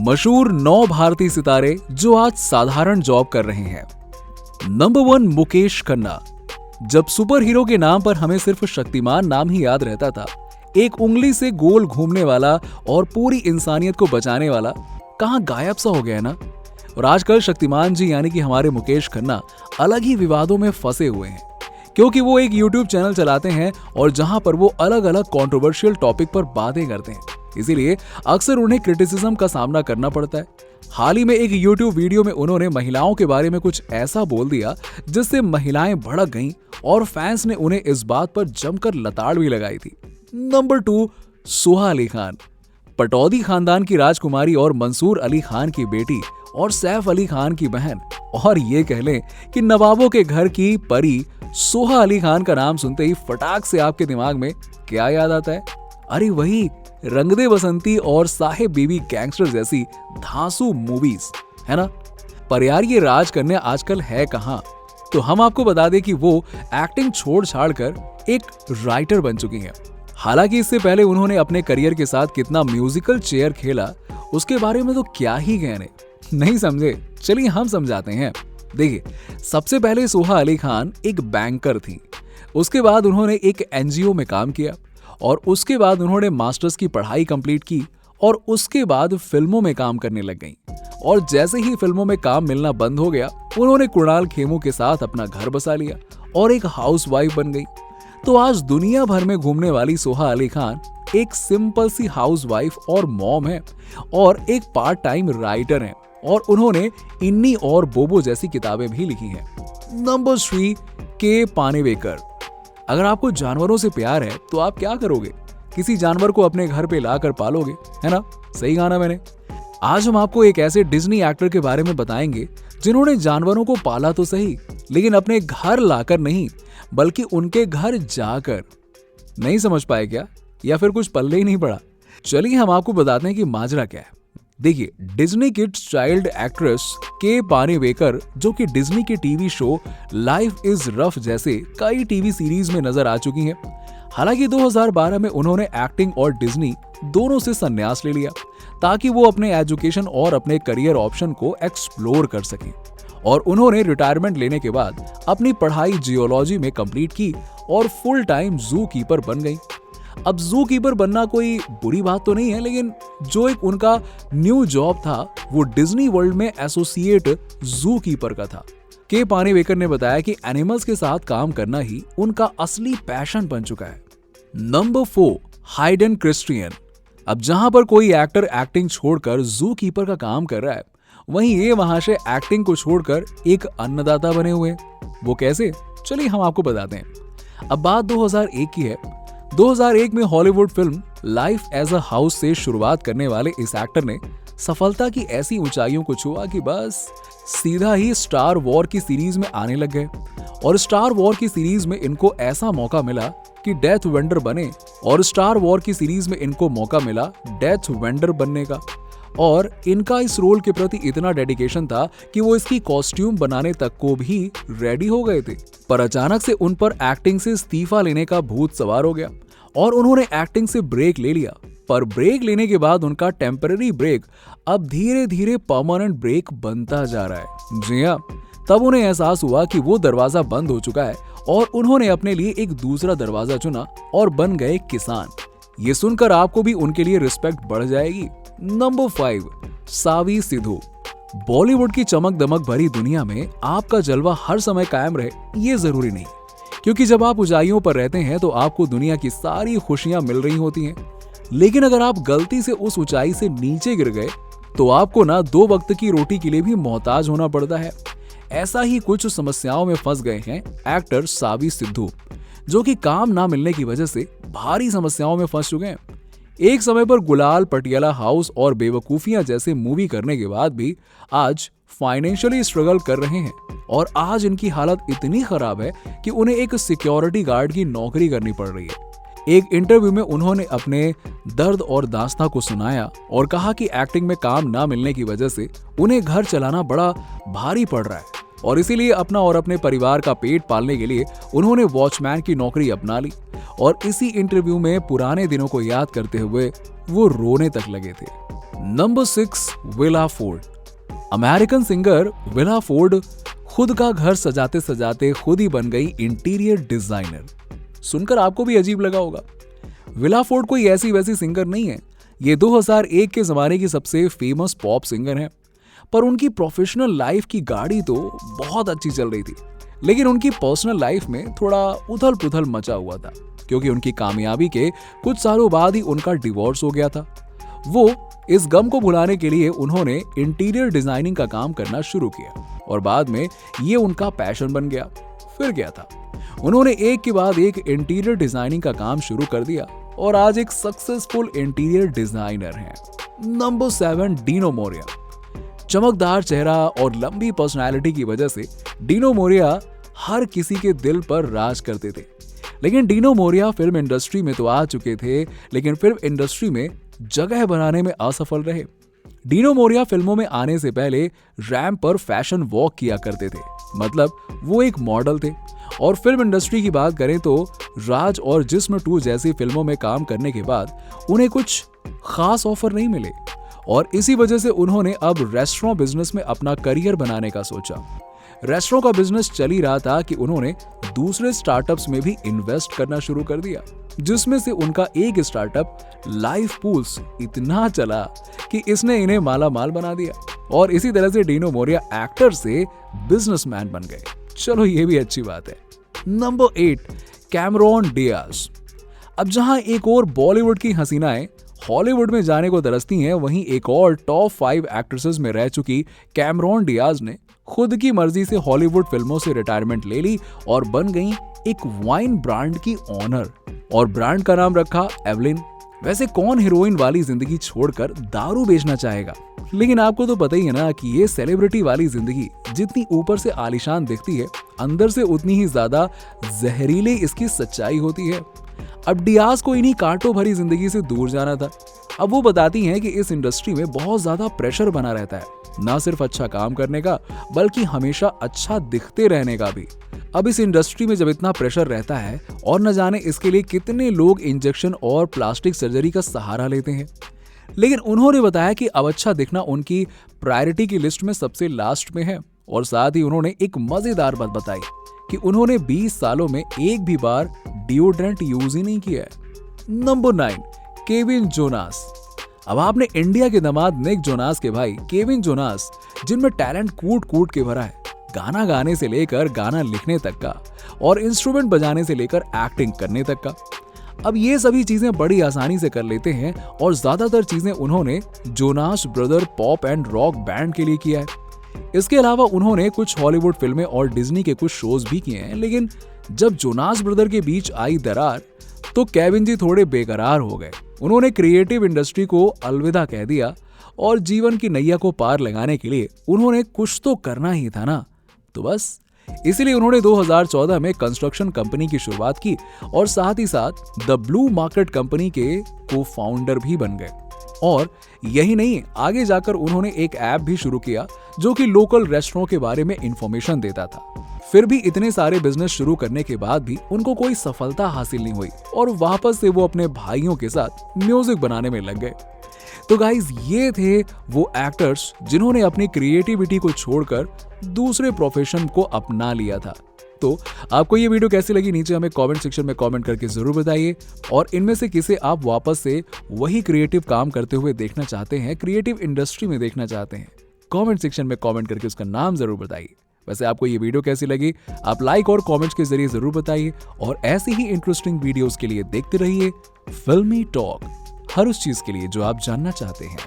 मशहूर 9 भारतीय सितारे जो आज साधारण जॉब कर रहे हैं। नंबर 1 मुकेश खन्ना। जब सुपर हीरो के नाम पर हमें सिर्फ शक्तिमान नाम ही याद रहता था, एक उंगली से गोल घूमने वाला और पूरी इंसानियत को बचाने वाला कहां गायब सा हो गया है ना। और आजकल शक्तिमान जी यानी कि हमारे मुकेश खन्ना अलग ही विवादों में फंसे हुए हैं, क्योंकि वो एक YouTube चैनल चलाते हैं और जहां पर वो अलग अलग कंट्रोवर्शियल टॉपिक पर बातें करते हैं, इसीलिए अक्सर उन्हें क्रिटिसिज्म का सामना करना पड़ता है। हाल ही में एक YouTube वीडियो में उन्होंने महिलाओं के बारे में कुछ ऐसा बोल दिया जिससे महिलाएं भड़क गईं और फैंस ने उन्हें इस बात पर जमकर लताड़ भी लगाई थी। नंबर 2 सोहा अली खान। पटौदी खानदान की राजकुमारी और मंसूर अली खान की बेटी और सैफ अली खान की बहन, और ये कह लें कि नवाबों के घर की परी सोहा अली खान का नाम सुनते ही फटाक से आपके दिमाग में क्या याद आता है? अरे वही रंग दे बसंती और साहेब बीबी गैंगस्टर जैसी धांसू मूवीज, है ना। पर यार ये राज कन्या आजकल है कहाँ? तो हम आपको बता दें कि वो एक्टिंग छोड़ छाड़ कर एक राइटर बन चुकी हैं। हालांकि इससे पहले उन्होंने अपने करियर के साथ कितना म्यूजिकल चेयर खेला उसके बारे में तो क्या ही कहने। नहीं समझे? चलिए हम समझाते हैं। देखिए, सबसे पहले सोहा अली खान एक बैंकर थी, उसके बाद उन्होंने एक NGO में काम किया और उसके बाद उन्होंने मास्टर्स की पढ़ाई कंप्लीट की और उसके बाद फिल्मों में काम करने लग गईं। और जैसे ही फिल्मों में काम मिलना बंद हो गया, उन्होंने कुणाल खेमू के साथ अपना घर बसा लिया और एक हाउसवाइफ बन गई। तो आज दुनिया भर में घूमने वाली सोहा अली खान एक सिंपल सी हाउसवाइफ और मॉम है और एक पार्ट टाइम राइटर है, और उन्होंने इन्नी और बोबो जैसी किताबें भी लिखी हैं। नंबर 3 के पानेवेकर। अगर आपको जानवरों से प्यार है तो आप क्या करोगे? किसी जानवर को अपने घर पे लाकर पालोगे, है ना? सही कहा ना मैंने। आज हम आपको एक ऐसे डिज्नी एक्टर के बारे में बताएंगे जिन्होंने जानवरों को पाला तो सही, लेकिन अपने घर लाकर नहीं, बल्कि उनके घर जाकर। नहीं समझ पाए क्या? या फिर कुछ पल्ले ही नहीं पड़ा? चलिए हम आपको बताते हैं कि माजरा क्या है। देखिए, डिज्नी किड्स चाइल्ड एक्ट्रेस के पानेवेकर, जो कि डिज्नी के TV show life is rough जैसे कई टीवी सीरीज में नजर आ चुकी हैं। हालांकि 2012 में उन्होंने एक्टिंग और डिज्नी दोनों से संन्यास ले लिया ताकि वो अपने एजुकेशन और अपने करियर ऑप्शन को एक्सप्लोर कर सकें। और उन्होंने रिटायरमेंट लेने के बाद अपनी पढ़ाई जियोलॉजी में कंप्लीट की और फुल टाइम जू कीपर बन गई। अब जू कीपर बनना कोई बुरी बात तो नहीं है, लेकिन जो एक उनका न्यू जॉब था वो डिज्नी वर्ल्ड में एसोसिएट जू कीपर का था। के पानेवेकर ने बताया कि एनिमल्स के साथ काम करना ही उनका असली पैशन बन चुका है। Number 4 hidden Christian. अब जहां पर कोई एक्टर एक्टिंग छोड़कर जू कीपर का काम कर रहा है, वहीं ये महाशय एक्टिंग को छोड़कर एक अन्नदाता बने हुए। वो कैसे? चलिए हम आपको बताते हैं। अब बात 2001 की है। 2001 में Hollywood film Life as a House से शुरुआत करने वाले इस एक्टर ने सफलता की ऐसी ऊंचाइयों को छुआ कि बस सीधा ही स्टार वॉर की सीरीज में आने लग गए। और स्टार वॉर की सीरीज में इनको ऐसा मौका मिला कि डेथ वेंडर बने, और स्टार वॉर की सीरीज में इनको मौका मिला डेथ वेंडर बनने का। और इनका इस रोल के प्रति इतना डेडिकेशन था कि वो इसकी कॉस्ट्यूम बनाने तक को भी रेडी हो गए थे। पर अचानक से उन पर एक्टिंग से इस्तीफा लेने का भूत सवार हो गया और उन्होंने एक्टिंग से ब्रेक ले लिया। पर ब्रेक लेने के बाद उनका टेम्पररी ब्रेक अब धीरे धीरे परमानेंट ब्रेक बनता जा रहा है। जी हाँ, तब उन्हें एहसास हुआ कि वो दरवाजा बंद हो चुका है और उन्होंने अपने लिए एक दूसरा दरवाजा चुना और बन गए किसान। ये सुनकर आपको भी उनके लिए रिस्पेक्ट बढ़ जाएगी। नंबर 5 सावी सिद्धू। बॉलीवुड की चमक दमक भरी दुनिया में आपका जलवा हर समय कायम रहे ये जरूरी नहीं, क्योंकि जब आप ऊंचाइयों पर रहते हैं तो आपको दुनिया की सारी खुशियां मिल रही होती हैं। लेकिन अगर आप गलती से उस ऊंचाई से नीचे गिर गए तो आपको ना 2 वक्त की रोटी के लिए भी मोहताज होना पड़ता है। ऐसा ही कुछ समस्याओं में फंस गए हैं एक्टर सावी सिद्धू, जो कि काम ना मिलने की वजह से भारी समस्याओं में फंस चुके हैं। एक समय पर गुलाल, पटियाला हाउस और बेवकूफियां जैसे मूवी करने के बाद भी आज फाइनेंशियली स्ट्रगल कर रहे हैं, और आज इनकी हालत इतनी खराब है कि उन्हें एक सिक्योरिटी गार्ड की नौकरी करनी पड़ रही है। एक इंटरव्यू में उन्होंने अपने दर्द और दास्तां को सुनाया और कहा कि एक्टिंग में काम ना मिलने की वजह से उन्हें घर चलाना बड़ा भारी पड़ रहा है, और इसीलिए अपना और अपने परिवार का पेट पालने के लिए उन्होंने वॉचमैन की नौकरी अपना ली। और इसी इंटरव्यू में पुराने दिनों को याद करते हुए वो रोने तक लगे थे। Number 6, villa Ford. American singer villa Ford खुद का घर सजाते सजाते खुद ही बन गई इंटीरियर डिजाइनर। सुनकर आपको भी अजीब लगा होगा। विला फोर्ड कोई ऐसी वैसी सिंगर नहीं है, ये 2001 के जमाने की सबसे फेमस पॉप सिंगर है। पर उनकी प्रोफेशनल लाइफ की गाड़ी तो बहुत अच्छी चल रही थी, लेकिन उनकी पर्सनल लाइफ में थोड़ा उथल पुथल मचा हुआ था, क्योंकि उनकी कामयाबी के कुछ सालों बाद ही उनका डिवोर्स हो गया था। वो इस गम को भुलाने के लिए उन्होंने इंटीरियर डिजाइनिंग का काम करना शुरू किया और बाद में ये उनका पैशन बन गया। फिर क्या था, उन्होंने एक के बाद एक इंटीरियर डिजाइनिंग का काम शुरू कर दिया और आज एक सक्सेसफुल इंटीरियर डिजाइनर हैं। नंबर 7, डीनो मोरिया। चमकदार चेहरा और लंबी पर्सनालिटी की वजह से डीनो मोरिया हर किसी के दिल पर राज करते थे। लेकिन डीनो मोरिया फिल्म इंडस्ट्री में तो आ चुके थे, लेकिन फिल्म इंडस्ट्री में जगह बनाने में असफल रहे। डीनो मोरिया फिल्मों में आने से पहले रैंप पर फैशन वॉक किया करते थे, मतलब वो एक मॉडल थे। और फिल्म इंडस्ट्री की बात करें तो राज और जिस्म 2 जैसी फिल्मों में काम करने के बाद उन्हें कुछ खास ऑफर नहीं मिले और इसी वजह से उन्होंने अब रेस्टोरेंट बिजनेस में अपना करियर बनाने का सोचा। रेस्टोरेंट का बिजनेस चल ही रहा था कि उन्होंने दूसरे स्टार्टअप्स में भी इन्वेस्ट करना शुरू कर दिया, जिसमें से उनका एक स्टार्टअप लाइफ पूल्स इतना चला कि इसने इन्हें माला माल बना दिया और इसी तरह से डीनो मोरिया एक्टर से बिजनेसमैन बन गए। चलो ये भी अच्छी बात है। Number 8, Cameron Diaz. अब जहां एक और बॉलीवुड की हसीनाएं हॉलीवुड में जाने को तरसती हैं, वहीं एक और टॉप 5 एक्ट्रेसेस में रह चुकी कैमरॉन डियाज ने खुद की मर्जी से हॉलीवुड फिल्मों से रिटायरमेंट ले ली और बन गई एक वाइन ब्रांड की ऑनर और ब्रांड का नाम रखा एवलिन। वैसे कौन हीरोइन वाली जिंदगी छोड़कर दारू बेचना चाहेगा, लेकिन आपको तो पता ही है ना कि ये सेलिब्रिटी वाली जिंदगी जितनी ऊपर से आलीशान दिखती है, अंदर से उतनी ही ज्यादा जहरीली इसकी सच्चाई होती है। अब डियाज को इन्हीं कांटों भरी जिंदगी से दूर जाना था। अब वो बताती हैं कि इस इंडस्ट्री में बहुत ज्यादा प्रेशर बना रहता है, ना सिर्फ अच्छा काम करने का बल्कि हमेशा अच्छा दिखते रहने का भी। अब इस इंडस्ट्री में जब इतना प्रेशर रहता है और न जाने इसके लिए कितने लोग इंजेक्शन और प्लास्टिक सर्जरी का सहारा लेते हैं, लेकिन उन्होंने बताया कि अब अच्छा दिखना उनकी प्रायोरिटी की लिस्ट में सबसे लास्ट में है। और साथ ही उन्होंने एक मजेदार बात बताई कि उन्होंने 20 सालों में एक भी बार डिओड्रेंट यूज ही नहीं किया है। Number 9, Kevin Jonas. अब आपने इंडिया के दामाद निक जोनास के भाई केविन जोनास, जिनमें टैलेंट कूट कूट के भरा है, गाना गाने से लेकर गाना लिखने तक का और इंस्ट्रूमेंट बजाने से लेकर एक्टिंग करने तक का। अब ये सभी चीजें बड़ी आसानी से कर लेते हैं और ज्यादातर चीजें उन्होंने Jonas brother pop and rock band के लिए किया है। इसके अलावा उन्होंने कुछ हॉलीवुड फिल्में और डिज्नी के कुछ शोज भी किए हैं, लेकिन जब जोनास ब्रदर के बीच आई दरार तो केविन जी थोड़े बेकरार हो गए। उन्होंने क्रिएटिव इंडस्ट्री को अलविदा कह दिया और जीवन की नैया को पार लगाने के लिए उन्होंने कुछ तो करना ही था ना, तो बस इसीलिए उन्होंने 2014 में कंस्ट्रक्शन कंपनी की शुरुआत की और साथ ही साथ द ब्लू मार्केट कंपनी के को फाउंडर भी बन गए। और यही नहीं, आगे जाकर उन्होंने एक ऐप भी शुरू किया जो कि लोकल रेस्टोरेंट के बारे में इंफॉर्मेशन देता था। फिर भी इतने सारे बिजनेस शुरू करने के बाद भी उनको कोई सफलता हासिल नहीं हुई और वापस से वो अपने भाइयों के साथ म्यूजिक बनाने में लग गए। तो गाइज, ये थे वो एक्टर्स जिन्होंने अपनी क्रिएटिविटी को छोड़कर दूसरे प्रोफेशन को अपना लिया था। तो आपको ये वीडियो कैसी लगी, नीचे हमें कमेंट सेक्शन में कमेंट करके जरूर बताइए। और इनमें से किसे आप वापस से वही क्रिएटिव काम करते हुए देखना चाहते हैं, क्रिएटिव इंडस्ट्री में देखना चाहते हैं, कमेंट सेक्शन में कमेंट करके उसका नाम जरूर बताइए। वैसे आपको ये वीडियो कैसी लगी, आप लाइक और कमेंट्स के जरिए जरूर बताइए और ऐसी ही इंटरेस्टिंग वीडियोस के लिए देखते रहिए फिल्मी टॉक, हर उस चीज के लिए जो आप जानना चाहते हैं।